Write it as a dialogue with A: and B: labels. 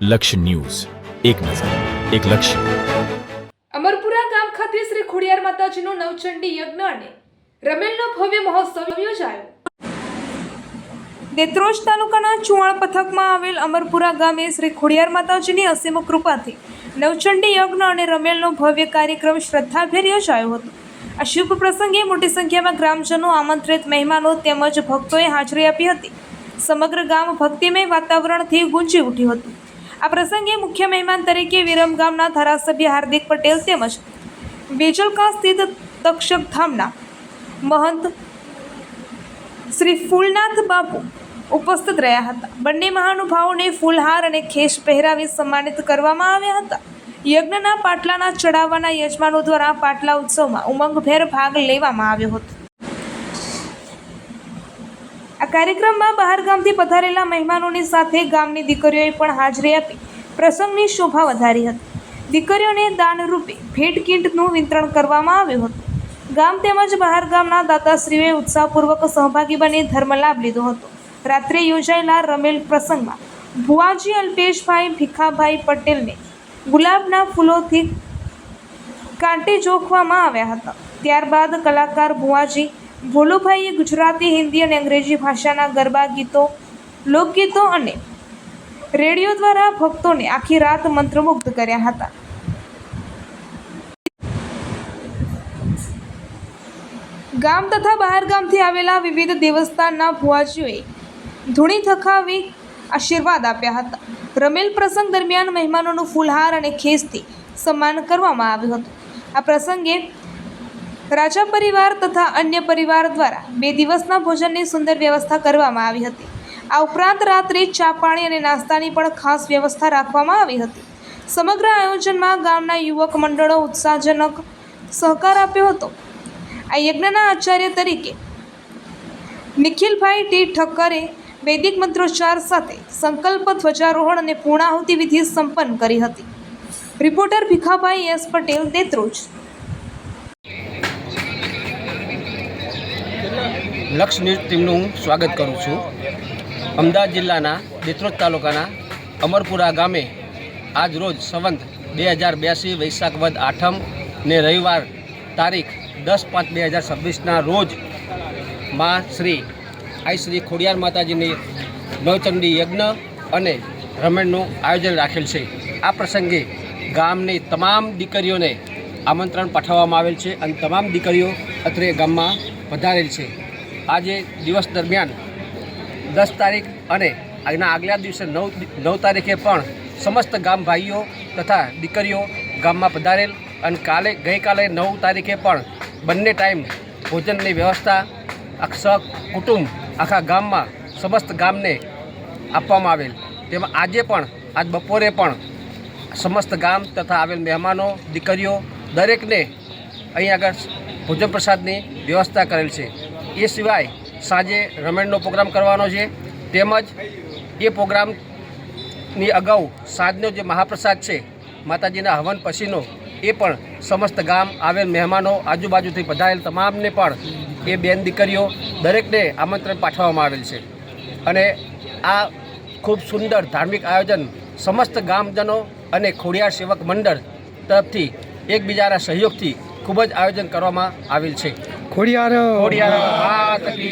A: લક્ષ્ય ન્યૂઝ, એક નજર, એક લક્ષ્ય.
B: અમરપુરા ગામ ખાતે શ્રી ખોડિયાર માતાજીનો નવચંડી યજ્ઞ અને રમેલનો ભવ્ય મહોત્સવ યોજાયો. દેત્રોજ તાલુકાના ચુવાણ પથકમાં આવેલ અમરપુરા ગામે શ્રી ખોડિયાર માતાજીની અસીમ કૃપાથી નવચંડી યજ્ઞ અને રમેલનો ભવ્ય કાર્યક્રમ શ્રદ્ધાભેર યોજાયો હતો. આ શુભ પ્રસંગે મોટી સંખ્યામાં ગ્રામજનો, આમંત્રિત મહેમાનો તેમજ ભક્તોએ હાજરી આપી હતી. સમગ્ર ગામ ભક્તિમય વાતાવરણથી ગુંજી ઉઠ્યું હતું. આ પ્રસંગે મુખ્ય મહેમાન તરીકે વિરમ ગામના ધારાસભ્ય હાર્દિક પટેલ તેમજ વેજલકા સ્થિત તક્ષક ધામના મહંત શ્રી ફૂલનાથ બાપુ ઉપસ્થિત રહ્યા હતા. બંને મહાનુભાવોને ફૂલહાર અને ખેસ પહેરાવી સન્માનિત કરવામાં આવ્યા હતા. યજ્ઞના પાટલાના ચડાવવાના યજમાનો દ્વારા પાટલા ઉત્સવમાં ઉમંગભેર ભાગ લેવામાં આવ્યો હતો. આ કાર્યક્રમમાં બહાર ગામથી પધારેલા મહેમાનોની સાથે ગામની દીકરીઓએ પણ હાજરી આપી પ્રસંગની શોભા વધારી હતી. દીકરીઓને દાનરૂપે ભેટ કીટનું વિતરણ કરવામાં આવ્યું હતું. ગામ તેમજ બહાર ગામના દાતાશ્રીઓએ ઉત્સાહપૂર્વક સહભાગી બની ધર્મ લાભ લીધો હતો. રાત્રે યોજાયેલા રમેલ પ્રસંગમાં ભુવાજી અલ્પેશભાઈ ભીખાભાઈ પટેલને ગુલાબના ફૂલોથી કાંટે જોખવામાં આવ્યા હતા. ત્યારબાદ કલાકાર ભુવાજી ભોલુભાઈએ ગુજરાતી, હિન્દી અને અંગ્રેજી ભાષાના ગરબા ગીતો, લોકગીતો અને રેડિયો દ્વારા ભક્તોને આખી રાત મંત્રમુગ્ધ કર્યા હતા. ગામ તથા બહાર ગામથી આવેલા વિવિધ દેવસ્થાનના ભુવાજીઓએ ધૂણી થકાવી આશીર્વાદ આપ્યા હતા. રમેલ પ્રસંગ દરમિયાન મહેમાનોનું ફૂલહાર અને ખેસથી સન્માન કરવામાં આવ્યું હતું. આ પ્રસંગે રાજા પરિવાર તથા અન્ય પરિવાર દ્વારા 2 દિવસના ભોજનની સુંદર વ્યવસ્થા કરવામાં આવી હતી. આ ઉપરાંત રાત્રે ચા પાણી અને નાસ્તાની પણ ખાસ વ્યવસ્થા રાખવામાં આવી હતી. સમગ્ર આયોજનમાં ગામના યુવક મંડળો ઉત્સાહજનક સહકાર આપ્યો હતો. આ યજ્ઞના આચાર્ય તરીકે નિખિલભાઈ ટી ઠક્કરે વૈદિક મંત્રોચ્ચાર સાથે સંકલ્પ, ધ્વજારોહણ અને પૂર્ણાહુતિ વિધિ સંપન્ન કરી હતી. Reporter Bhikhabhai S Patel, Detroj.
C: લક્ષ્ય ન્યૂઝ ટીમનું હું સ્વાગત કરું છું. અમદાવાદ જિલ્લાના દેત્રોજ તાલુકાના અમરપુરા ગામે આજ રોજ સંવંત 2082 વૈશાખ વદ 8મ ને રવિવાર તારીખ 10/5/2026ના રોજ માં શ્રી ખોડિયાર માતાજીની નવચંડી યજ્ઞ અને રમેણનું આયોજન રાખેલ છે. આ પ્રસંગે ગામની તમામ દીકરીઓને આમંત્રણ પાઠવવામાં આવેલ છે અને તમામ દીકરીઓ અત્રે ગામમાં પધારેલ છે. આજે દિવસ દરમિયાન 10 તારીખ અને આજના આગલા દિવસે 9 તારીખે પણ સમસ્ત ગામ ભાઈઓ તથા દીકરીઓ ગામમાં પધારેલ અને ગઈકાલે 9 તારીખે પણ બંને ટાઈમ ભોજનની વ્યવસ્થા કુટુંબ આખા ગામમાં સમસ્ત ગામને આપવામાં આવેલ. તેમાં આજે પણ આજ બપોરે પણ સમસ્ત ગામ તથા આવેલ મહેમાનો, દીકરીઓ દરેકને અહીં આગળ ભોજન પ્રસાદની વ્યવસ્થા કરેલ છે. એ સિવાય સાંજે રમેણનો પ્રોગ્રામ કરવાનો છે. તેમજ એ પ્રોગ્રામની અગાઉ સાંજનો જે મહાપ્રસાદ છે માતાજીના હવન પછીનો, એ પણ સમસ્ત ગામ આવેલ મહેમાનો, આજુબાજુથી પધારેલ તમામને પણ એ બેન દીકરીઓ દરેકને આમંત્રણ પાઠવવામાં આવેલ છે. અને આ ખૂબ સુંદર ધાર્મિક આયોજન સમસ્ત ગામજનો અને ખોડિયાર સેવક મંડળ તરફથી એકબીજાના સહયોગથી ખૂબ જ આયોજન કરવામાં આવેલ છે. ખોડિયાર